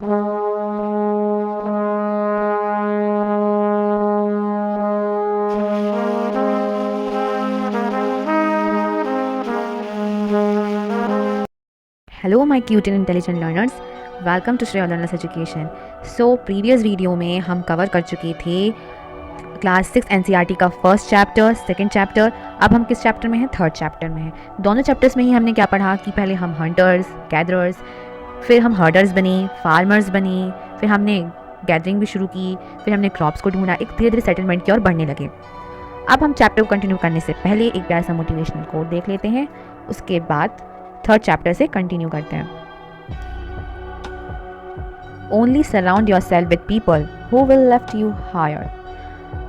Hello my cute and intelligent learners, welcome to Shreya learners education. So previous video में हम cover कर चुके थे क्लास 6 एनसीईआरटी का फर्स्ट चैप्टर, सेकंड चैप्टर। अब हम किस चैप्टर में हैं? थर्ड चैप्टर में हैं। दोनों चैप्टर्स में ही हमने क्या पढ़ा कि पहले हम हंटर्स, गैदरर्स, फिर हम हर्डर्स बने, फार्मर्स बने, फिर हमने गैदरिंग भी शुरू की, फिर हमने क्रॉप्स को ढूंढा, एक धीरे धीरे सेटलमेंट की ओर बढ़ने लगे। अब हम चैप्टर को कंटिन्यू करने से पहले एक प्यारा सा मोटिवेशनल कोट देख लेते हैं, उसके बाद थर्ड चैप्टर से कंटिन्यू करते हैं। Only surround your self with people who will lift you hire.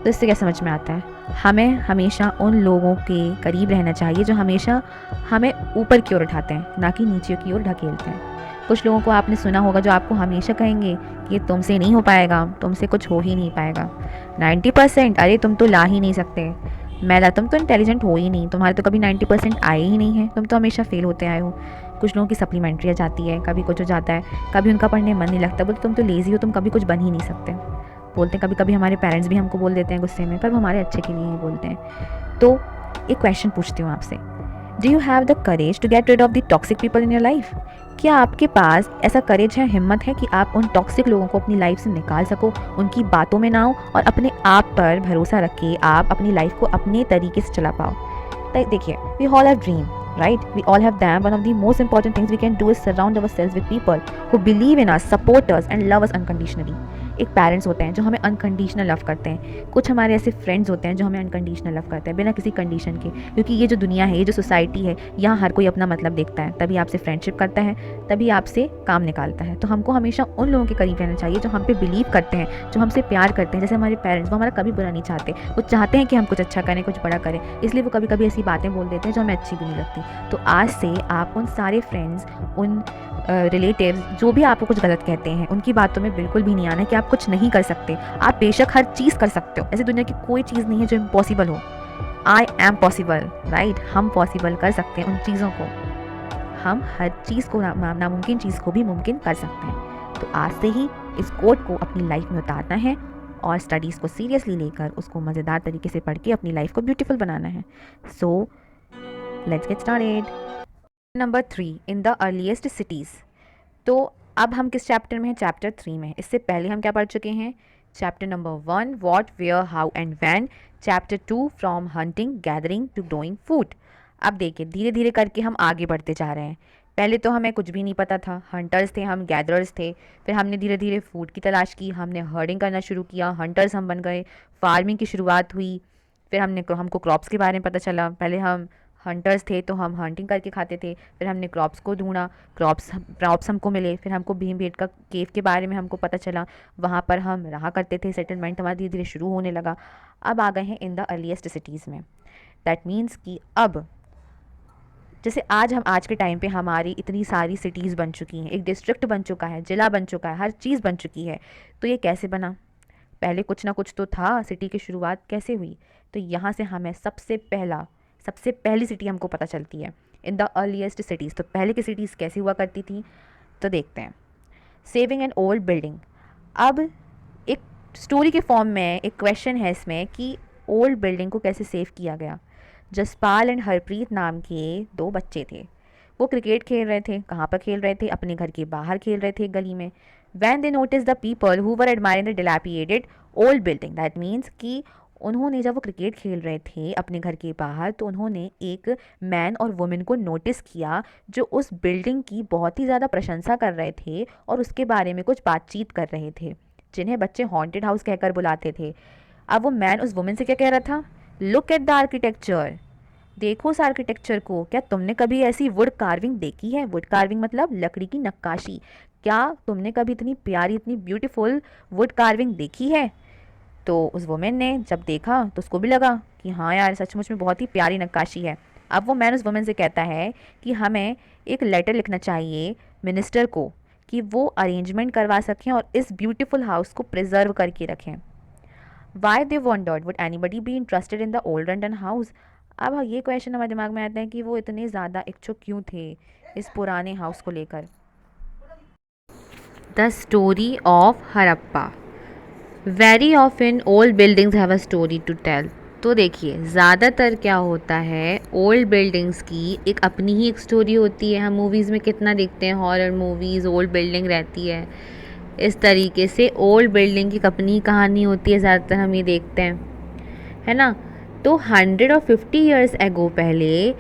तो इससे क्या समझ में आता है? हमें हमेशा उन लोगों के करीब रहना चाहिए जो हमेशा हमें ऊपर की ओर उठाते हैं, ना कि नीचे की ओर ढकेलते हैं। कुछ लोगों को आपने सुना होगा जो आपको हमेशा कहेंगे कि ये तुमसे नहीं हो पाएगा, तुमसे कुछ हो ही नहीं पाएगा। 90% अरे तुम तो ला ही नहीं सकते, मैला तुम तो इंटेलिजेंट हो ही नहीं, तुम्हारे तो कभी 90% आए ही नहीं है, तुम तो हमेशा फेल होते आए हो। कुछ लोगों की सप्लीमेंट्री आ जाती है, कभी कुछ हो जाता है, कभी उनका पढ़ने मन नहीं लगता, बोलते तुम तो लेज़ी हो, तुम कभी कुछ बन ही नहीं सकते। बोलते हैं कभी कभी हमारे पेरेंट्स भी हमको बोल देते हैं गुस्से में, पर वो हमारे अच्छे के लिए ही बोलते हैं। तो एक क्वेश्चन पूछती हूँ आपसे, do you have the courage to get rid of the toxic people in your life? क्या आपके पास ऐसा करेज है, हिम्मत है कि आप उन टॉक्सिक लोगों को अपनी लाइफ से निकाल सको, उनकी बातों में ना आओ और अपने आप पर भरोसा रख के आप अपनी लाइफ को अपने तरीके से चला पाओ? देखिए, we all have dream, right? We all have them. One of the most important things we can do is surround ourselves with people who believe in us, support us and love us unconditionally. एक parents होते हैं जो हमें unconditional love करते हैं, कुछ हमारे ऐसे फ्रेंड्स होते हैं जो हमें अनकंडीशनल लव करते हैं बिना किसी कंडीशन के, क्योंकि ये जो दुनिया है, ये जो सोसाइटी है, यहाँ हर कोई अपना मतलब देखता है, तभी आपसे फ्रेंडशिप करता है, तभी आपसे काम निकालता है। तो हमको हमेशा उन लोगों के करीब रहना चाहिए जो हम पे बिलीव करते हैं, जो हमसे प्यार करते हैं। जैसे हमारे पेरेंट्स, वो हमारा कभी बुरा नहीं चाहते, वो चाहते हैं कि हम कुछ अच्छा करें, कुछ बड़ा करें, इसलिए वो कभी कभी ऐसी बातें बोल देते हैं जो हमें अच्छी भी नहीं लगती। तो आज से आप उन सारे फ्रेंड्स, उन रिलेटिव्स जो भी आपको कुछ गलत कहते हैं, उनकी बातों में बिल्कुल भी नहीं आना कि आप कुछ नहीं कर सकते। आप बेशक हर चीज़ कर सकते हो, ऐसी दुनिया की कोई चीज़ नहीं है जो इम्पॉसिबल हो। I am possible, right? हम पॉसिबल कर सकते हैं उन चीज़ों को, हम हर चीज़ को, नामुमकिन चीज़ को भी मुमकिन कर सकते हैं। तो आज से ही इस कोड को अपनी लाइफ में उतारना है और स्टडीज़ को सीरियसली लेकर उसको मज़ेदार तरीके से पढ़ के अपनी लाइफ को ब्यूटीफुल बनाना है। So let's get started. Number 3, in the earliest cities. तो अब हम किस चैप्टर में हैं? चैप्टर 3 में। इससे पहले हम क्या पढ़ चुके हैं? Chapter number 1, what, where, how and when. Chapter 2, from hunting, gathering to growing food. अब देखिए, धीरे धीरे करके हम आगे बढ़ते जा रहे हैं। पहले तो हमें कुछ भी नहीं पता था, हंटर्स थे हम, गैदरर्स थे, फिर हमने धीरे धीरे फूड की तलाश की, हमने हर्डिंग करना शुरू किया, हंटर्स हम बन गए, फार्मिंग की शुरुआत हुई, फिर हमको क्रॉप्स के बारे में पता चला। पहले हम हंटर्स थे तो हम हंटिंग करके खाते थे, फिर हमने क्रॉप्स को ढूंढा, क्रॉप्स हमको मिले, फिर हमको भीम भेटका केव के बारे में हमको पता चला, वहाँ पर हम रहा करते थे, सेटलमेंट हमारा धीरे धीरे शुरू होने लगा। अब आ गए हैं इन द अर्लीस्ट सिटीज़ में। दैट मीन्स कि अब जैसे आज के टाइम पे हमारी इतनी सारी सिटीज़ बन चुकी हैं, एक डिस्ट्रिक्ट बन चुका है, ज़िला बन चुका है, हर चीज़ बन चुकी है। तो ये कैसे बना? पहले कुछ ना कुछ तो था, सिटी की शुरुआत कैसे हुई? तो यहाँ से हमें सबसे पहली सिटी हमको पता चलती है, इन द अर्लीस्ट सिटीज़। तो पहले की सिटीज़ कैसी हुआ करती थी? तो देखते हैं। Saving an old building. अब एक स्टोरी के फॉर्म में एक क्वेश्चन है इसमें कि ओल्ड बिल्डिंग को कैसे सेव किया गया। जसपाल एंड हरप्रीत नाम के 2 बच्चे थे, वो क्रिकेट खेल रहे थे। कहाँ पर खेल रहे थे? अपने घर के बाहर खेल रहे थे, गली में। When they notice the people who were admiring the dilapidated old building. That means कि उन्होंने, जब वो क्रिकेट खेल रहे थे अपने घर के बाहर, तो उन्होंने एक मैन और वुमेन को नोटिस किया जो उस बिल्डिंग की बहुत ही ज़्यादा प्रशंसा कर रहे थे और उसके बारे में कुछ बातचीत कर रहे थे, जिन्हें बच्चे हॉन्टेड हाउस कहकर बुलाते थे। अब वो मैन उस वुमेन से क्या कह रहा था? लुक एट द आर्किटेक्चर, देखो उस आर्किटेक्चर को। क्या तुमने कभी ऐसी वुड कार्विंग देखी है? वुड कार्विंग मतलब लकड़ी की नक्काशी। क्या तुमने कभी इतनी प्यारी, इतनी ब्यूटीफुल वुड कार्विंग देखी है? तो उस वुमेन ने जब देखा तो उसको भी लगा कि हाँ यार, सचमुच में बहुत ही प्यारी नक्काशी है। अब वो मैन उस वुमेन से कहता है कि हमें एक लेटर लिखना चाहिए मिनिस्टर को कि वो अरेंजमेंट करवा सकें और इस ब्यूटीफुल हाउस को प्रिजर्व करके रखें। Why they wandered, would anybody be interested in the old London house. अब ये क्वेश्चन हमारे दिमाग में आता है कि वो इतने ज़्यादा इच्छुक क्यों थे इस पुराने हाउस को लेकर। The story of Harappa. Very often old buildings have a story to tell. तो देखिए, ज़्यादातर क्या होता है, ओल्ड बिल्डिंग्स की एक अपनी ही एक स्टोरी होती है। हम मूवीज़ में कितना देखते हैं, हॉरर मूवीज़, ओल्ड बिल्डिंग रहती है, इस तरीके से ओल्ड बिल्डिंग की अपनी ही कहानी होती है, ज़्यादातर हम ये देखते हैं, है ना। तो 150 ईयर्स एगो पहले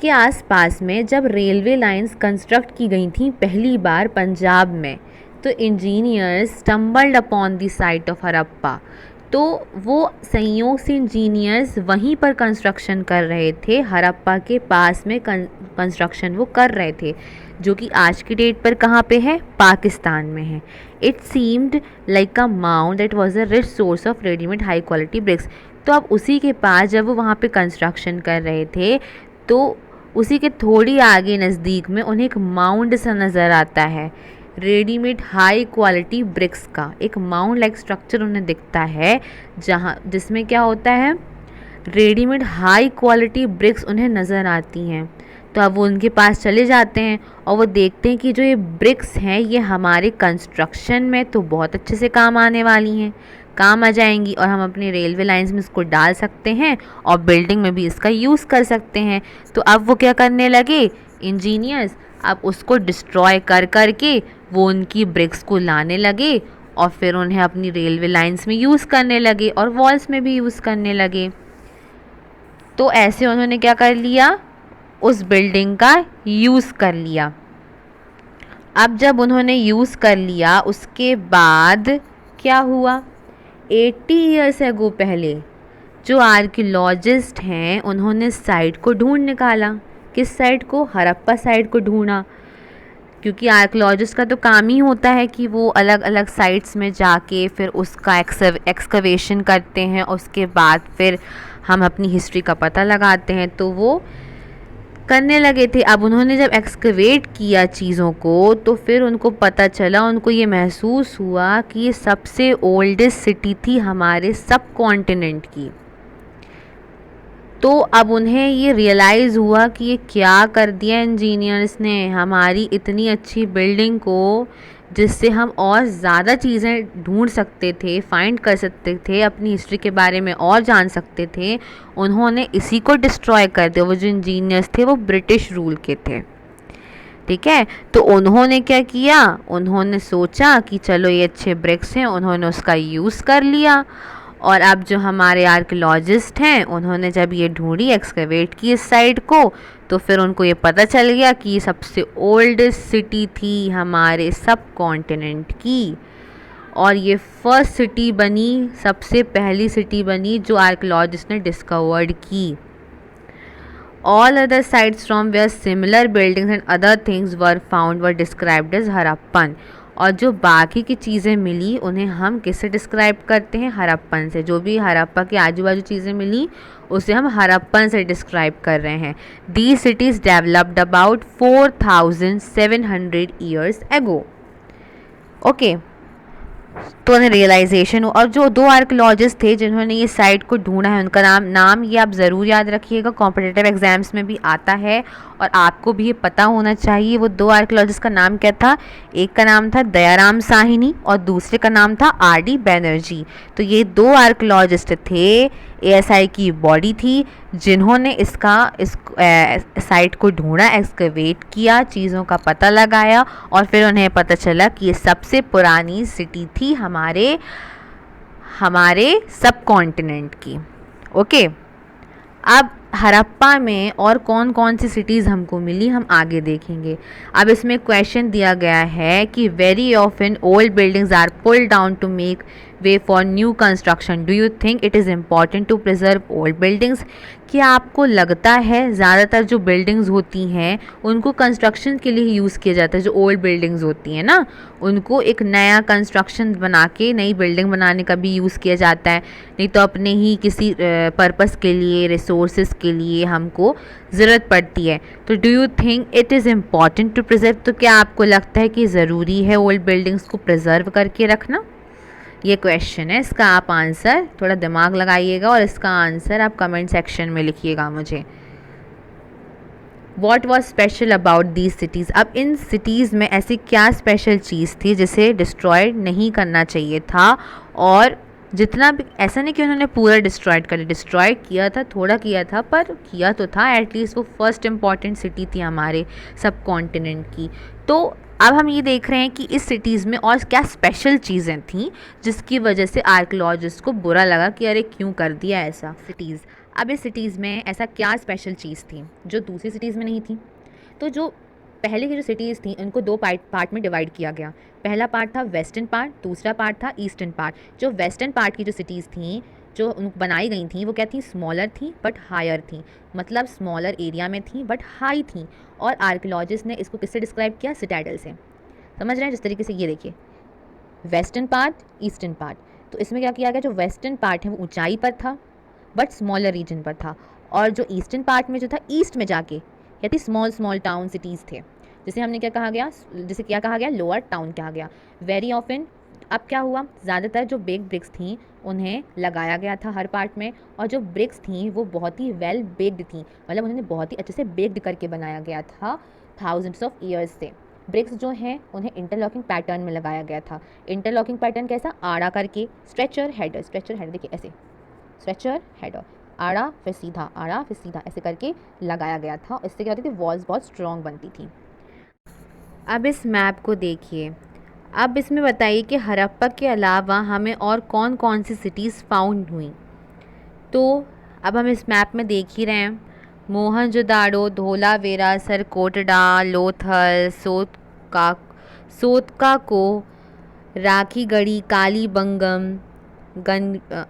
के आसपास में जब रेलवे लाइंस कंस्ट्रक्ट की गई थी पहली बार पंजाब में, तो engineers stumbled upon the site of Harappa. तो वो संयोग से इंजीनियर्स वहीं पर कंस्ट्रक्शन कर रहे थे, हड़प्पा के पास में कंस्ट्रक्शन वो कर रहे थे, जो कि आज की डेट पर कहाँ पे है, पाकिस्तान में है। It seemed like a mount that was a rich source of readymade high quality bricks. तो अब उसी के पास जब वो वहाँ पे कंस्ट्रक्शन कर रहे थे, तो उसी के थोड़ी आगे नज़दीक में उन्हें एक माउंड सा नज़र आता है, रेडीमेड हाई क्वालिटी ब्रिक्स का एक माउंड लाइक स्ट्रक्चर उन्हें दिखता है, जहाँ जिसमें क्या होता है, रेडीमेड हाई क्वालिटी ब्रिक्स उन्हें नज़र आती हैं। तो अब वो उनके पास चले जाते हैं और वो देखते हैं कि जो ये ब्रिक्स हैं ये हमारे कंस्ट्रक्शन में तो बहुत अच्छे से काम आने वाली हैं, काम आ जाएंगी, और हम अपनी रेलवे लाइंस में इसको डाल सकते हैं और बिल्डिंग में भी इसका यूज़ कर सकते हैं। तो अब वो क्या करने लगे, इंजीनियर्स, अब उसको डिस्ट्रॉय कर कर के वो उनकी ब्रिक्स को लाने लगे और फिर उन्हें अपनी रेलवे लाइंस में यूज़ करने लगे और वॉल्स में भी यूज़ करने लगे। तो ऐसे उन्होंने क्या कर लिया, उस बिल्डिंग का यूज़ कर लिया। अब जब उन्होंने यूज़ कर लिया, उसके बाद क्या हुआ, 80 ईयर्स एगो पहले जो आर्कियोलॉजिस्ट हैं उन्होंने साइट को ढूंढ निकाला। किस साइट को, हड़प्पा साइट को ढूंढा, क्योंकि आर्कियोलॉजिस्ट का तो काम ही होता है कि वो अलग अलग साइट्स में जाके फिर उसका एक्सकवेशन करते हैं, उसके बाद फिर हम अपनी हिस्ट्री का पता लगाते हैं। तो वो करने लगे थे। अब उन्होंने जब एक्सकवेट किया चीज़ों को, तो फिर उनको पता चला, उनको ये महसूस हुआ कि ये सबसे ओल्डेस्ट सिटी थी हमारे सब कॉन्टिनेंट की। तो अब उन्हें ये रियलाइज़ हुआ कि ये क्या कर दिया इंजीनियर्स ने, हमारी इतनी अच्छी बिल्डिंग को, जिससे हम और ज़्यादा चीज़ें ढूंढ सकते थे, फाइंड कर सकते थे, अपनी हिस्ट्री के बारे में और जान सकते थे, उन्होंने इसी को डिस्ट्रॉय कर दिया। वो जो इंजीनियर्स थे वो ब्रिटिश रूल के थे, ठीक है। तो उन्होंने क्या किया, उन्होंने सोचा कि चलो ये अच्छे ब्रिक्स हैं, उन्होंने उसका यूज़ कर लिया। और अब जो हमारे आर्कियोलॉजिस्ट हैं उन्होंने जब ये ढूंढी, एक्सकवेट की इस साइड को, तो फिर उनको ये पता चल गया कि ये सबसे ओल्डेस्ट सिटी थी हमारे सब कॉन्टिनेंट की, और ये फर्स्ट सिटी बनी, सबसे पहली सिटी बनी जो आर्कियोलॉजिस्ट ने डिस्कवर्ड की। All other sites from where similar buildings and other things were found were described as Harappan. और जो बाकी की चीज़ें मिली उन्हें हम किससे डिस्क्राइब करते हैं, हड़प्पन से। जो भी हड़प्पा के आजू बाजू चीज़ें मिली उसे हम हड़प्पन से डिस्क्राइब कर रहे हैं। These cities developed about 4700 years ago। Okay, तो उन्हें रियलाइजेशन हो। और जो 2 आर्कियोलॉजिस्ट थे जिन्होंने ये साइट को ढूंढा है, उनका नाम ये आप ज़रूर याद रखिएगा, कॉम्पिटिटिव एग्जाम्स में भी आता है और आपको भी ये पता होना चाहिए। वो 2 आर्कियोलॉजिस्ट का नाम क्या था, एक का नाम था दयाराम साहिनी और दूसरे का नाम था आर.डी. बैनर्जी। तो ये 2 आर्कियोलॉजिस्ट थे, ASI की बॉडी थी, जिन्होंने इस साइट को ढूंढा, एक्सकवेट किया, चीज़ों का पता लगाया और फिर उन्हें पता चला कि ये सबसे पुरानी सिटी थी हमारे सब कॉन्टिनेंट की। ओके, अब हड़प्पा में और कौन कौन सी सिटीज़ हमको मिली हम आगे देखेंगे। अब इसमें क्वेश्चन दिया गया है कि very often old buildings are pulled down to make way for new construction, do you think it is important to preserve old buildings. क्या आपको लगता है ज़्यादातर जो बिल्डिंग्स होती हैं उनको कंस्ट्रक्शन के लिए यूज़ किया जाता है, जो ओल्ड बिल्डिंग्स होती हैं ना, उनको एक नया कंस्ट्रक्शन बना के नई बिल्डिंग बनाने का भी यूज़ किया जाता है, नहीं तो अपने ही किसी पर्पस के लिए, रिसोर्सेज के लिए हमको ज़रूरत पड़ती है। तो do you think it is important to preserve, तो क्या आपको लगता है कि ज़रूरी है ओल्ड बिल्डिंग्स को प्रिजर्व करके रखना, ये क्वेश्चन है। इसका आप आंसर थोड़ा दिमाग लगाइएगा और इसका आंसर आप कमेंट सेक्शन में लिखिएगा मुझे। What was special about these cities, अब इन सिटीज़ में ऐसी क्या स्पेशल चीज़ थी जिसे डिस्ट्रॉय नहीं करना चाहिए था। और जितना भी, ऐसा नहीं कि उन्होंने पूरा डिस्ट्रॉय किया था, थोड़ा किया था, पर किया तो था एटलीस्ट। वो फर्स्ट इम्पॉर्टेंट सिटी थी हमारे सब कॉन्टिनेंट की। तो अब हम ये देख रहे हैं कि इस सिटीज़ में और क्या स्पेशल चीज़ें थी जिसकी वजह से आर्कियोलॉजिस्ट को बुरा लगा कि अरे क्यों कर दिया ऐसा सिटीज़। अब इस सिटीज़ में ऐसा क्या स्पेशल चीज़ थी जो दूसरी सिटीज़ में नहीं थी। तो जो पहले की जो सिटीज़ थी उनको दो पार्ट में डिवाइड किया गया। पहला पार्ट था वेस्टर्न पार्ट, दूसरा पार्ट था ईस्टर्न पार्ट। जो वेस्टर्न पार्ट की जो सिटीज़ थी जो बनाई गई थी वो क्या थी, स्मॉलर थी बट हायर थी, मतलब स्मॉलर एरिया में थी बट हाई थी। और आर्कियोलॉजिस्ट ने इसको किससे डिस्क्राइब किया, सिटाडल से। समझ रहे हैं, जिस तरीके से ये देखिए वेस्टर्न पार्ट, ईस्टर्न पार्ट। तो इसमें क्या किया गया, जो वेस्टर्न पार्ट है वो ऊंचाई पर था बट स्मॉलर रीजन पर था। और जो ईस्टर्न पार्ट में जो था ईस्ट में जाके क्या थी, स्मॉल स्मॉल टाउन सिटीज़ थे, जिसे हमने क्या कहा गया, जिसे क्या कहा गया, लोअर टाउन कहा गया। वेरी ऑफन अब क्या हुआ, ज़्यादातर जो बेक्ड ब्रिक्स थी उन्हें लगाया गया था हर पार्ट में। और जो ब्रिक्स थी वो बहुत ही वेल बेक्ड थी, मतलब उन्हें बहुत ही अच्छे से बेक्ड करके बनाया गया था थाउजेंड्स ऑफ ईयर्स से। ब्रिक्स जो हैं उन्हें इंटरलॉकिंग पैटर्न में लगाया गया था। इंटरलॉकिंग पैटर्न कैसा, आड़ा करके, स्ट्रेचर हेडर देखिए ऐसे, स्ट्रेचर हेडर, आड़ा फिर सीधा, आड़ा फिर सीधा, ऐसे करके लगाया गया था। इससे क्या होती थी, वॉल्स बहुत स्ट्रॉन्ग बनती थी। अब इस मैप को देखिए, अब इसमें बताइए कि हड़प्पा के अलावा हमें और कौन कौन सी सिटीज़ फाउंड हुई। तो अब हम इस मैप में देख ही रहे हैं, मोहनजोदाड़ो, धोलावेरा, सरकोटडा, लोथल, सोतकाको, राखीगढ़ी, कालीबंगम,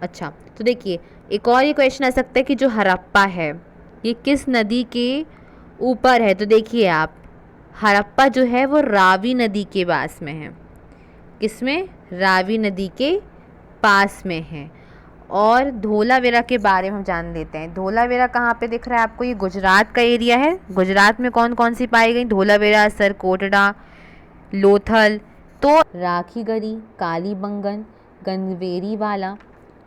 अच्छा। तो देखिए एक और ये क्वेश्चन आ सकता है कि जो हड़प्पा है ये किस नदी के ऊपर है। तो देखिए आप, हड़प्पा जो है वो रावी नदी के पास में है। किसमें, रावी नदी के पास में है। और धोलावेरा के बारे में हम जान लेते हैं। धोलावेरा कहाँ पे दिख रहा है आपको, ये गुजरात का एरिया है। गुजरात में कौन कौन सी पाई गई, धोलावेरा, सरकोटडा, लोथल, तो राखीगढ़ी, कालीबंगन, गंगवेरी वाला।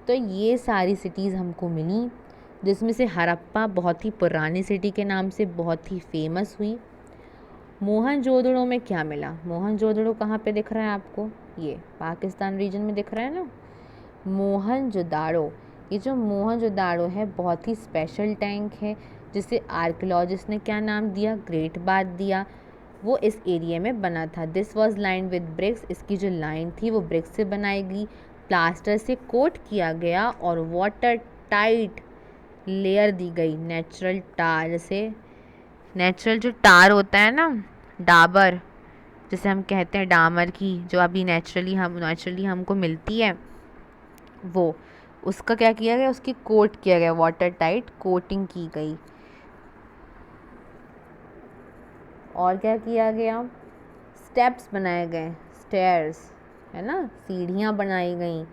तो ये सारी सिटीज़ हमको मिली, जिसमें से हड़प्पा बहुत ही पुरानी सिटी के नाम से बहुत ही फेमस हुई। मोहनजोदड़ो में क्या मिला, मोहनजोदड़ो कहाँ पे दिख रहा है आपको, ये पाकिस्तान रीजन में दिख रहा है ना। मोहनजोदाड़ो, ये जो मोहनजोदाड़ो है बहुत ही स्पेशल टैंक है, जिसे आर्कियोलॉजिस्ट ने क्या नाम दिया, ग्रेट बाथ दिया। वो इस एरिया में बना था। This was lined with bricks, इसकी जो लाइन थी वो ब्रिक्स से बनाई गई, प्लास्टर से कोट किया गया और वाटर टाइट लेयर दी गई नेचुरल टार। जैसे नेचुरल जो टार होता है ना, डाबर, जिसे हम कहते हैं डामर की, जो अभी नेचुरली हमको मिलती है, वो उसका क्या किया गया, उसकी कोट किया गया, वाटर टाइट कोटिंग की गई। और क्या किया गया, स्टेप्स बनाए गए, स्टेयर्स है ना, सीढ़ियाँ बनाई गई।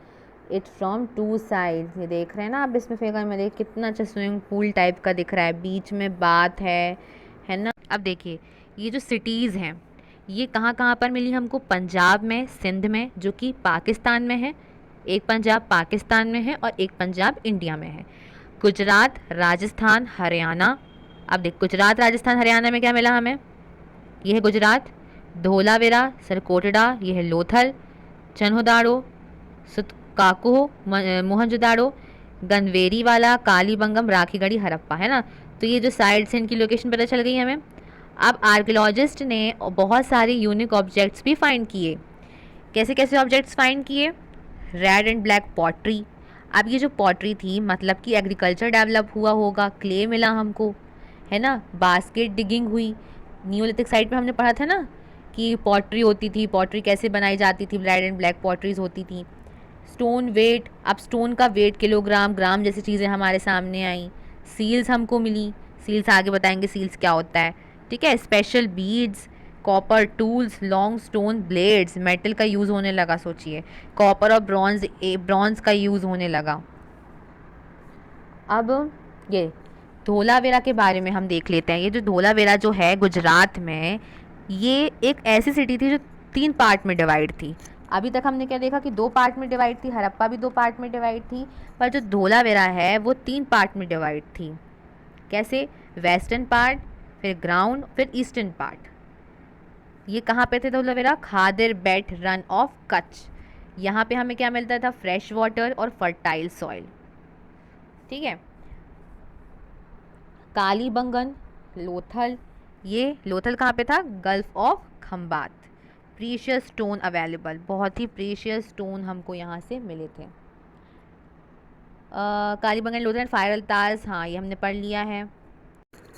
इट फ्रॉम टू साइड, ये देख रहे हैं ना आप इसमें फिगर में, देख कितना अच्छा स्विमिंग पूल टाइप का दिख रहा है, बीच में बात है ना। अब देखिए ये जो सिटीज़ हैं ये कहाँ कहाँ पर मिली हमको, पंजाब में, सिंध में जो कि पाकिस्तान में है, एक पंजाब पाकिस्तान में है और एक पंजाब इंडिया में है। गुजरात, राजस्थान, हरियाणा। अब देख गुजरात, राजस्थान, हरियाणा में क्या मिला हमें, ये है गुजरात, धोलावेरा, सरकोटडा, ये है लोथल, चन्होदाड़ो, सुतकाको, मोहनजोदाड़ो, गनवेरी वाला, कालीबंगम, राखीगढ़ी, हड़प्पा, है ना। तो ये जो साइड से इनकी लोकेशन पता चल गई हमें। अब आर्कियोलॉजिस्ट ने बहुत सारे यूनिक ऑब्जेक्ट्स भी फाइंड किए। कैसे कैसे ऑब्जेक्ट्स फाइंड किए, रेड एंड ब्लैक पॉटरी। अब ये जो पॉटरी थी मतलब कि एग्रीकल्चर डेवलप हुआ होगा, क्ले मिला हमको, है ना। बास्केट डिगिंग हुई, न्यूलिथिक साइड पे हमने पढ़ा था ना कि पॉटरी होती थी, पॉटरी कैसे बनाई जाती थी, रेड एंड ब्लैक पॉटरीज होती थी। स्टोन वेट, अब स्टोन का वेट किलोग्राम, ग्राम जैसी चीज़ें हमारे सामने आई। सील्स हमको मिली, सील्स आगे बताएंगे सील्स क्या होता है, ठीक है। Special beads, copper tools, long stone blades, metal का यूज़ होने लगा, सोचिए कॉपर और ब्रॉन्ज का यूज़ होने लगा। अब ये धोलावेरा के बारे में हम देख लेते हैं। ये जो धोलावेरा जो है गुजरात में, ये एक ऐसी सिटी थी जो 3 पार्ट में डिवाइड थी। अभी तक हमने क्या देखा कि 2 पार्ट में डिवाइड थी, हड़प्पा भी 2 पार्ट में डिवाइड थी, पर जो धोलावेरा है वो 3 पार्ट में डिवाइड थी। कैसे, वेस्टर्न पार्ट, फिर ग्राउंड, फिर ईस्टर्न पार्ट। ये कहाँ पे थे धोलावीरा? खादर बेट रन ऑफ कच्छ। यहाँ पे हमें क्या मिलता था? फ्रेश वाटर और फर्टाइल सॉइल। ठीक है। कालीबंगन, लोथल, ये लोथल कहाँ पे था? Gulf of Khambhat. Precious stone available, बहुत ही प्रीशियस स्टोन हमको यहाँ से मिले थे। कालीबंगन, लोथल, फायर अल्ताज, हाँ ये हमने पढ़ लिया है।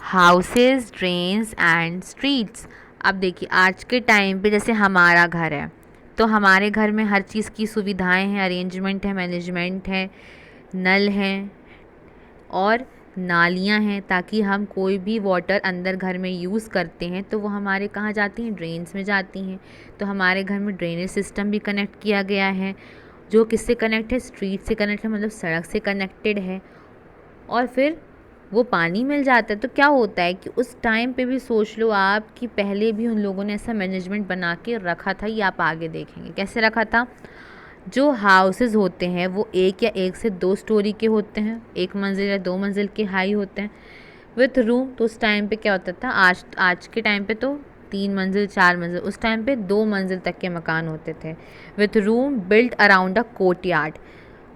Houses, drains and streets. अब देखिए आज के टाइम पे जैसे हमारा घर है, तो हमारे घर में हर चीज़ की सुविधाएं हैं, अरेंजमेंट है, मैनेजमेंट है, नल हैं और नालियाँ हैं, ताकि हम कोई भी वाटर अंदर घर में यूज़ करते हैं तो वो हमारे कहाँ जाती हैं? ड्रेन्स में जाती हैं। तो हमारे घर में ड्रेनेज सिस्टम भी कनेक्ट किया गया है, जो किससे कनेक्ट है? स्ट्रीट से कनेक्ट है, मतलब सड़क से कनेक्टेड है। और फिर वो पानी मिल जाता है। तो क्या होता है कि उस टाइम पे भी सोच लो आप कि पहले भी उन लोगों ने ऐसा मैनेजमेंट बना के रखा था। ये आप आगे देखेंगे कैसे रखा था। जो हाउसेस होते हैं वो एक या एक से दो स्टोरी के होते हैं, एक मंजिल या दो मंजिल के हाई होते हैं विथ रूम। तो उस टाइम पे क्या होता था, आज के टाइम पे तो 3 मंजिल 4 मंजिल, उस टाइम पे 2 मंजिल तक के मकान होते थे with room built around a courtyard.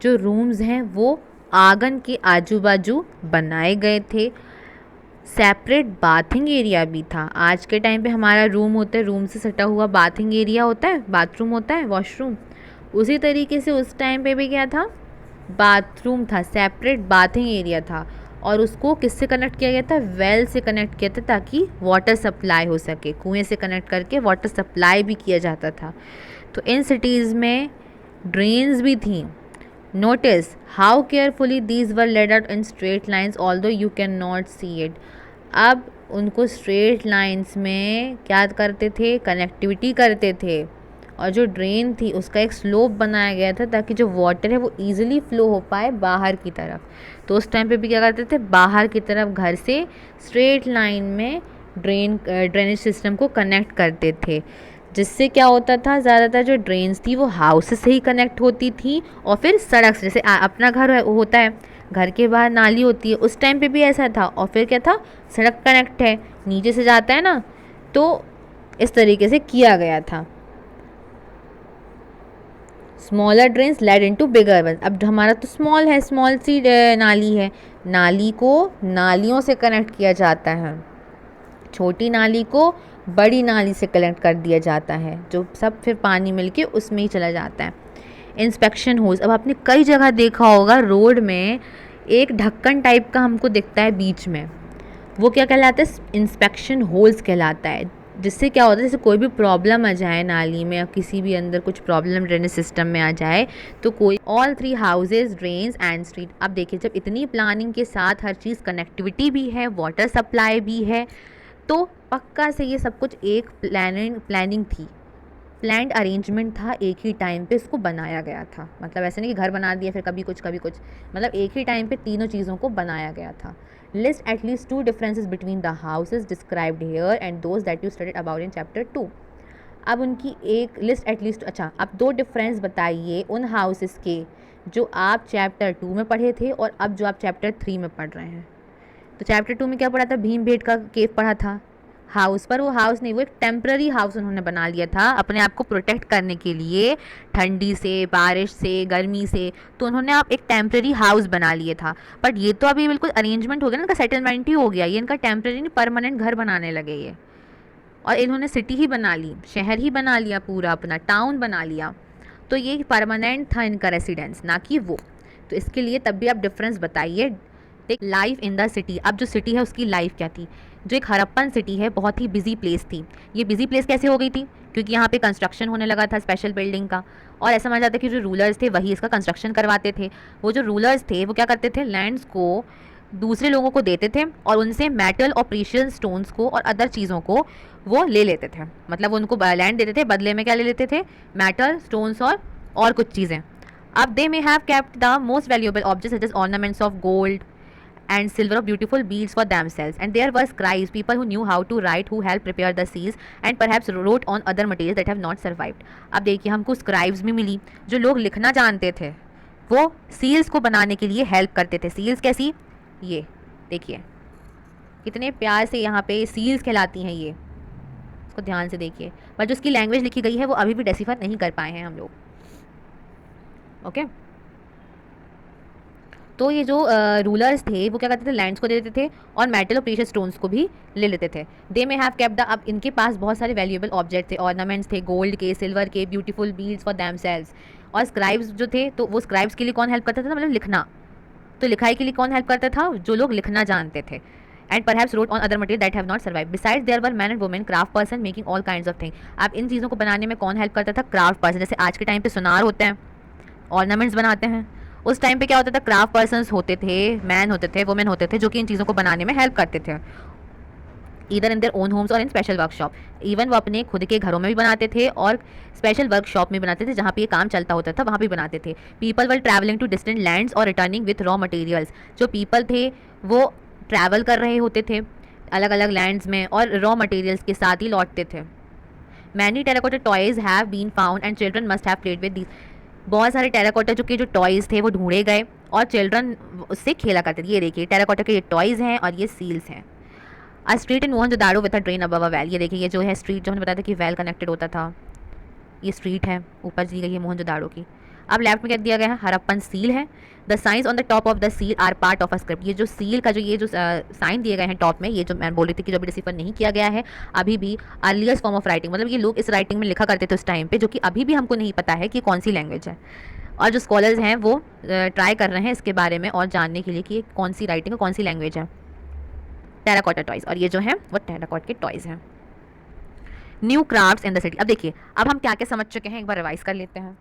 जो रूम्स हैं वो आंगन के आजू बाजू बनाए गए थे। सेपरेट बाथिंग एरिया भी था। आज के टाइम पे हमारा रूम होता है, रूम से सटा हुआ बाथिंग एरिया होता है, बाथरूम होता है, वॉशरूम। उसी तरीके से उस टाइम पे भी क्या था? बाथरूम था, सेपरेट बाथिंग एरिया था। और उसको किससे कनेक्ट किया गया था? वेल से कनेक्ट किया था, ताकि वाटर सप्लाई हो सके। कुएं से कनेक्ट करके वाटर सप्लाई भी किया जाता था। तो इन सिटीज़ में ड्रेन्स भी थी। Notice how carefully these were laid out in straight lines, although you cannot see it. अब उनको स्ट्रेट लाइंस में क्या करते थे? कनेक्टिविटी करते थे। और जो ड्रेन थी उसका एक स्लोप बनाया गया था, ताकि जो वाटर है वो ईजिली फ्लो हो पाए बाहर की तरफ। तो उस टाइम पे भी क्या करते थे? बाहर की तरफ घर से स्ट्रेट लाइन में ड्रेनेज सिस्टम को कनेक्ट करते थे। जिससे क्या होता था? ज़्यादातर जो ड्रेन्स थी वो हाउस से ही कनेक्ट होती थी, और फिर सड़क से, जैसे अपना घर होता है, घर के बाहर नाली होती है, उस टाइम पे भी ऐसा था। और फिर क्या था? सड़क कनेक्ट है, नीचे से जाता है ना, तो इस तरीके से किया गया था। Smaller drains led into bigger one. अब हमारा तो स्मॉल है, स्मॉल सी नाली है, नाली को नालियों से कनेक्ट किया जाता है। छोटी नाली को बड़ी नाली से कलेक्ट कर दिया जाता है, जो सब फिर पानी मिलके उसमें ही चला जाता है। Inspection holes. अब आपने कई जगह देखा होगा रोड में एक ढक्कन टाइप का हमको दिखता है बीच में, वो क्या कहलाता है? इंस्पेक्शन होल्स कहलाता है। जिससे क्या होता है, जैसे कोई भी प्रॉब्लम आ जाए नाली में या किसी भी अंदर कुछ प्रॉब्लम ड्रेनेज सिस्टम में आ जाए, तो कोई all 3 houses, drains and street. अब देखिए जब इतनी प्लानिंग के साथ हर चीज़, कनेक्टिविटी भी है, वाटर सप्लाई भी है, तो पक्का से ये सब कुछ एक प्लानिंग थी, प्लान्ड अरेंजमेंट था। एक ही टाइम पे इसको बनाया गया था। मतलब ऐसे नहीं कि घर बना दिया फिर कभी कुछ कभी कुछ, मतलब एक ही टाइम पे तीनों चीज़ों को बनाया गया था। List at least 2 differences between the houses described here and those that you studied about in chapter 2। अब उनकी एक लिस्ट एटलीस्ट, अच्छा अब 2 डिफरेंस बताइए उन हाउसेस के जो आप चैप्टर 2 में पढ़े थे और अब जो आप चैप्टर 3 में पढ़ रहे हैं। तो चैप्टर 2 में क्या पढ़ा था? भीमबेटका का केव पढ़ा था हाउस पर। वो हाउस नहीं, वो एक टेम्पररी हाउस उन्होंने बना लिया था अपने आप को प्रोटेक्ट करने के लिए, ठंडी से, बारिश से, गर्मी से। तो उन्होंने आप एक टेम्पररी हाउस बना लिया था। बट ये तो अभी बिल्कुल अरेंजमेंट हो गया ना, इनका सेटलमेंट ही हो गया, ये इनका टेम्पररी नहीं परमानेंट घर बनाने लगे ये। और इन्होंने सिटी ही बना ली, शहर ही बना लिया, पूरा अपना टाउन बना लिया। तो ये परमानेंट था इनका रेसिडेंस, ना कि वो। तो इसके लिए तब भी आप डिफरेंस बताइए। Life in the city. अब जो सिटी है उसकी लाइफ क्या थी? जो एक हड़प्पन सिटी है, बहुत ही बिजी प्लेस थी। ये बिजी प्लेस कैसे हो गई थी? क्योंकि यहाँ पे कंस्ट्रक्शन होने लगा था स्पेशल बिल्डिंग का, और ऐसा माना जाता है कि जो रूलर्स थे वही इसका कंस्ट्रक्शन करवाते थे। वो जो रूलर्स थे वो क्या करते थे? लैंड्स को दूसरे लोगों को देते थे और उनसे मेटल और प्रीशियस स्टोन्स को और अदर चीज़ों को वो ले लेते थे। मतलब वो उनको लैंड देते थे, बदले में क्या ले लेते थे? मेटल, स्टोन्स और कुछ चीज़ें। अब they may have kept the most valuable objects such as ornaments of gold and silver of beautiful beads for themselves, and there were scribes, people who knew how to write, who helped prepare the seals and perhaps wrote on other materials that have not survived. अब देखिए हमको scribes भी मिली, जो लोग लिखना जानते थे, वो सील्स को बनाने के लिए हेल्प करते थे। सील्स कैसी? ये देखिए, कितने प्यार से यहाँ पे सील्स कहलाती हैं ये, इसको ध्यान से देखिए। पर जो उसकी लैंग्वेज लिखी गई है वो अभी भी डेसिफर नहीं कर पाए हैं हम लोग। ओके, तो ये जो रूलर्स थे वो क्या करते थे, लैंड्स को दे देते थे और मेटल और प्रीशियस स्टोन्स को भी ले लेते थे। दे मे हैव केप्ट द, अब इनके पास बहुत सारे वैल्यूएबल ऑब्जेक्ट थे, ऑर्नामेंट्स थे, गोल्ड के, सिल्वर के, ब्यूटीफुल बीड्स फॉर देमसेल्व्स। और स्क्राइब्स जो थे, तो वो स्क्राइब्स के लिए कौन हेल्प करता था, मतलब लिखना, तो लिखाई के लिए कौन हेल्प करता था, जो लोग लिखना जानते थे। And perhaps wrote on other material that have not survive. Besides there were men and women craft person making all kinds of thing. अब इन चीज़ों को बनाने में कौन हेल्प करता था, क्राफ्ट पर्सन। जैसे आज के टाइम पे सुनार होते हैं, ऑर्नामेंट्स बनाते हैं, उस टाइम पे क्या होता था, क्राफ्ट पर्सन्स होते थे, मैन होते थे, वुमेन होते थे, जो कि इन चीज़ों को बनाने में हेल्प करते थे, either in their own homes और इन स्पेशल वर्कशॉप। इवन वो अपने खुद के घरों में भी बनाते थे और स्पेशल वर्कशॉप में बनाते थे, जहाँ पे ये काम चलता होता था वहाँ भी बनाते थे। People were travelling to distant lands और रिटर्निंग विथ रॉ मटेरियल्स। जो पीपल थे वो ट्रैवल कर रहे होते थे अलग अलग लैंड्स में और रॉ मटेरियल्स के साथ ही लौटते थे। Many terracotta toys have been found and children must have played with these. बहुत सारे टेराकोटा जो कि जो टॉयज़ थे वो ढूंढे गए और चिल्ड्रन उससे खेला करते थे। ये देखिए टेराकोटा के ये टॉयज़ हैं और ये सील्स हैं। A street in Mohenjodaro with a drain above a well. ये देखिए ये जो है स्ट्रीट, जो हमने बताया था कि वेल कनेक्टेड होता था, ये स्ट्रीट है ऊपर दी गई है मोहनजोदाड़ो की। अब लेफ्ट में क्या दिया गया है, हरप्पन सील है। The signs on the top of the seal are part of a script. ये जो सील का जो ये जो साइन दिए गए हैं टॉप में, ये जो मैं बोल रही थी कि जो अभी डिसिफर नहीं किया गया है अभी भी, अर्लिएस्ट फॉर्म ऑफ राइटिंग, मतलब ये लोग इस राइटिंग में लिखा करते थे उस टाइम पे, जो कि अभी भी हमको नहीं पता है कि कौन सी लैंग्वेज है। और जो स्कॉलर्स हैं वो ट्राई कर रहे हैं इसके बारे में और जानने के लिए कि ये कौन सी राइटिंग है, कौन सी लैंग्वेज है। टेराकोटा टॉयज़, और ये जो है वो टेराकोट के टॉयज़ हैं। New crafts in the city. अब देखिए अब हम क्या क्या समझ चुके हैं, एक बार रिवाइज कर लेते हैं।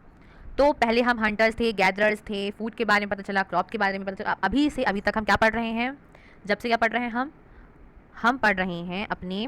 तो पहले हम हंटर्स थे, गैदरर्स थे, फूड के बारे में पता चला, क्रॉप के बारे में पता चला। अभी से अभी तक हम क्या पढ़ रहे हैं, जब से क्या पढ़ रहे हैं हम पढ़ रहे हैं अपने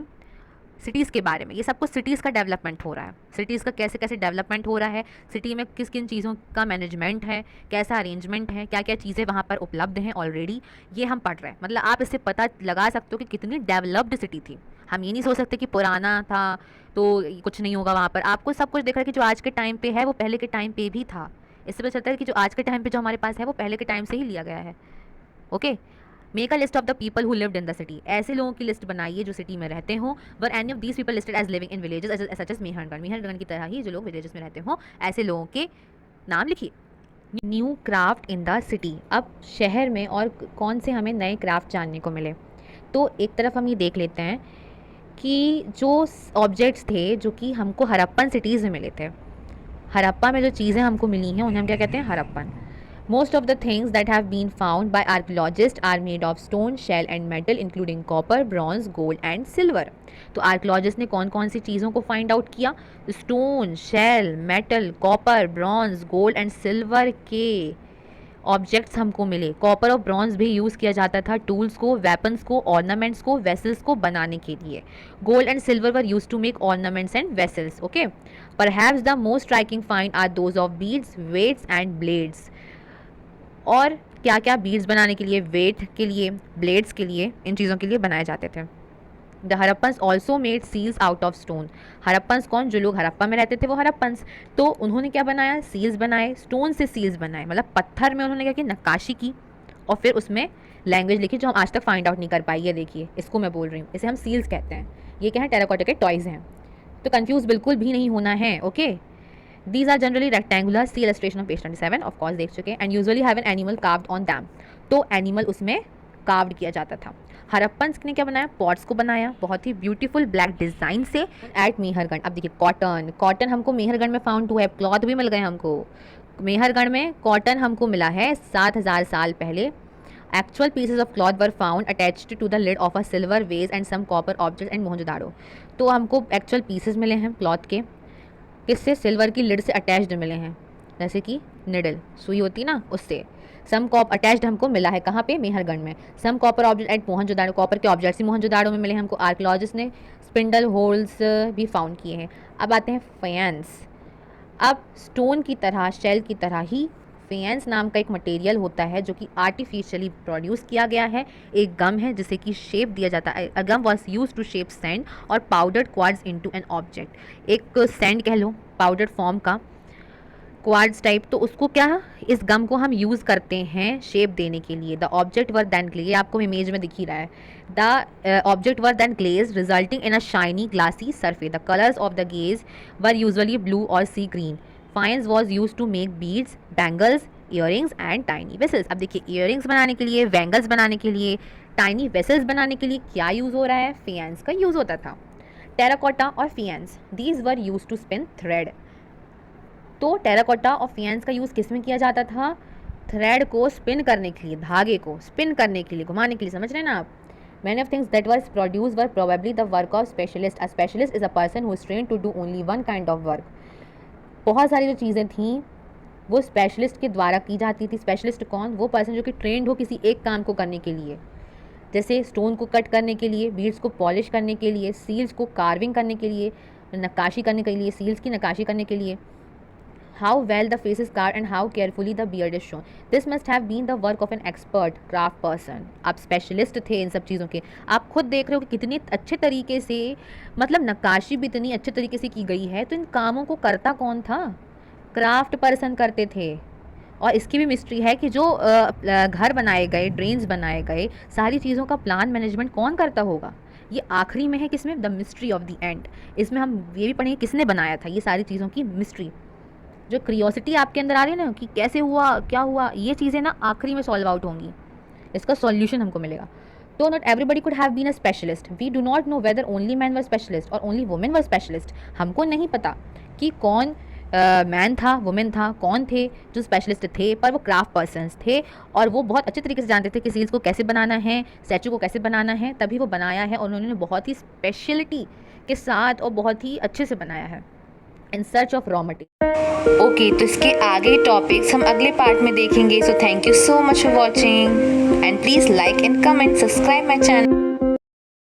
सिटीज़ के बारे में। ये सब कुछ सिटीज़ का डेवलपमेंट हो रहा है, सिटीज़ का कैसे कैसे डेवलपमेंट हो रहा है, सिटी में किस किन चीज़ों का मैनेजमेंट है, कैसा अरेंजमेंट है, क्या क्या चीज़ें वहाँ पर उपलब्ध हैं ऑलरेडी, ये हम पढ़ रहे हैं। मतलब आप इससे पता लगा सकते हो कि कितनी डेवलप्ड सिटी थी। हम ये नहीं सोच सकते कि पुराना था तो कुछ नहीं होगा वहाँ पर। आपको सब कुछ दिख रहा है कि जो आज के टाइम पे है वो पहले के टाइम पे भी था। इससे पता चलता है कि जो आज के टाइम पे जो हमारे पास है वो पहले के टाइम से ही लिया गया है। Okay, make a list of the people who lived in the city. ऐसे लोगों की लिस्ट बनाइए जो सिटी में रहते हों। Were any of these people listed as living in villages such as Mehrgarh. Mehrgarh की तरह ही जो लोग विलेजेस में रहते हों ऐसे लोगों के नाम लिखिए। New craft in the city. अब शहर में और कौन से हमें नए क्राफ्ट जानने को मिले, तो एक तरफ हम ये देख लेते हैं कि जो ऑब्जेक्ट्स थे जो कि हमको हड़प्पन सिटीज़ में मिले थे, हड़प्पा में जो चीज़ें हमको मिली हैं उन्हें हम क्या कहते हैं, Harappan. Most of the things that have been found by archaeologists are made of stone, shell and metal including copper, bronze, gold and silver. तो आर्कियोलॉजिस्ट ने कौन कौन सी चीज़ों को फाइंड आउट किया, stone, shell, metal, copper, bronze, gold and silver के objects हमको मिले। कॉपर और ब्रॉन्ज भी यूज़ किया जाता था टूल्स को, वेपन्स को, ऑर्नामेंट्स को, वेसल्स को बनाने के लिए। Gold and silver were used to make ornaments and vessels. Okay, perhaps the most striking finds are those of beads, weights and blades. और क्या क्या बीड्स बनाने के लिए, वेट के लिए, ब्लेड्स के लिए, इन चीज़ों के लिए बनाए जाते थे। The Harappans also made seals out of stone. Harappans कौन, जो लोग हड़प्पा में रहते थे वो हड़प्पन्स, तो उन्होंने क्या बनाया, सील्स बनाए, स्टोन से सील्स बनाए, मतलब पत्थर में उन्होंने क्या किया, नक्काशी की और फिर उसमें लैंग्वेज लिखी जो हम आज तक फाइंड आउट नहीं कर पाई। ये देखिए इसको मैं बोल रही हूँ, इसे हम सील्स कहते हैं। ये क्या है, टेराकोटा के टॉयज़ हैं, तो कन्फ्यूज़ बिल्कुल भी नहीं होना है। Okay, These are generally rectangular, see illustration of page 27, of course देख चुके हैं, and usually have an animal carved on them. तो एनिमल उसमें कार्व्ड किया जाता था। हड़प्पन्स ने क्या बनाया, पॉट्स को बनाया बहुत ही ब्यूटीफुल ब्लैक डिज़ाइन से एट मेहरगढ़। अब देखिए कॉटन हमको मेहरगढ़ में फाउंड हुआ है, क्लॉथ भी मिल गए हमको। मेहरगढ़ में कॉटन हमको मिला है 7000 साल पहले। Actual pieces of cloth were found attached to the lid of a silver vase and some copper objects in Mohenjodaro. तो हमको एक्चुअल पीसेस मिले हैं क्लॉथ के, किससे, सिल्वर की लिड से अटैच्ड मिले हैं, जैसे कि निडल, सुई होती ना, उससे। सम कॉप अटैच्ड हमको मिला है कहाँ पे, मेहरगढ़ में। Some copper object at Mohenjodaro, copper के ऑब्जेक्ट्स ही मोहनजोदाड़ो में मिले हमको। आर्कियोलॉजिस्ट ने स्पिंडल होल्स भी फाउंड किए हैं। अब आते हैं फेंस। अब स्टोन की तरह, शेल की तरह ही फेंस नाम का एक मटेरियल होता है जो कि आर्टिफिशियली प्रोड्यूस किया गया है। एक गम है जिसे कि शेप दिया जाता है। A gum was use to shape sand और powdered quartz into an object. एक सैंड कह लो, पाउडर्ड फॉर्म का, क्वार्ट्ज टाइप, तो उसको क्या, इस गम को हम यूज़ करते हैं शेप देने के लिए। The object were then glaze, आपको इमेज में दिख ही रहा है। The object were then glaze resulting in a shiny glassy surface. The colours of the glaze were usually blue और sea green. Faience was use to make beads, bangles, earrings and tiny vessels. अब देखिए, earrings बनाने के लिए, bangles बनाने के लिए, tiny vessels बनाने के लिए क्या यूज़ हो रहा है? फियंस का यूज़ होता था। टेराकोटा और faience, these were used to spin thread. तो टेराकोटा और फियंस का यूज़ किस में किया जाता था? थ्रेड को स्पिन करने के लिए, धागे को स्पिन करने के लिए, घुमाने के लिए, समझ रहे हैं ना आप? Many of things that were produced were probably the work of specialist. A specialist is a person who is trained to do only one kind of work. बहुत सारी जो चीज़ें थीं वो स्पेशलिस्ट के द्वारा की जाती थी। स्पेशलिस्ट कौन? वो पर्सन जो कि ट्रेंड हो किसी एक काम को करने के लिए, जैसे स्टोन को कट करने के लिए, बीड्स को पॉलिश करने के लिए, सील्स को कार्विंग करने के लिए, नक्काशी करने के लिए, सील्स की नक्काशी करने के लिए। How well the face is carved and how carefully the beard is shown, this must have been the work of an expert craft person. आप स्पेशलिस्ट थे इन सब चीज़ों के। आप खुद देख रहे हो कि कितनी अच्छे तरीके से, मतलब नक्काशी भी इतनी अच्छे तरीके से की गई है, तो इन कामों को करता कौन था? क्राफ्ट पर्सन करते थे। और इसकी भी मिस्ट्री है कि जो घर बनाए गए, ड्रेन्स बनाए गए, सारी चीज़ों का प्लान मैनेजमेंट कौन करता होगा? ये आखिरी में है किसमें? The mystery of the end. इसमें हम ये भी पढ़ेंगे किसने बनाया था, ये सारी चीज़ों की मिस्ट्री। जो क्रियोसिटी आपके अंदर आ रही है ना कि कैसे हुआ, क्या हुआ, ये चीज़ें ना आखिरी में सॉल्व आउट होंगी, इसका सॉल्यूशन हमको मिलेगा। तो not everybody could have been a specialist. We do not know whether only men were specialist और ओनली वुमेन वर स्पेशलिस्ट। हमको नहीं पता कि कौन मैन था, वुमेन था, कौन थे जो स्पेशलिस्ट थे, पर वो क्राफ्ट पर्सन्स थे और वो बहुत अच्छे तरीके से जानते थे कि सील्स को कैसे बनाना है, स्टैचू को कैसे बनाना है, तभी वो बनाया है और उन्होंने बहुत ही स्पेशलिटी के साथ और बहुत ही अच्छे से बनाया है in search of raw material. Okay, तो इसके आगे टॉपिक्स हम अगले पार्ट में देखेंगे। So thank you so much for watching and please like and comment, subscribe my channel.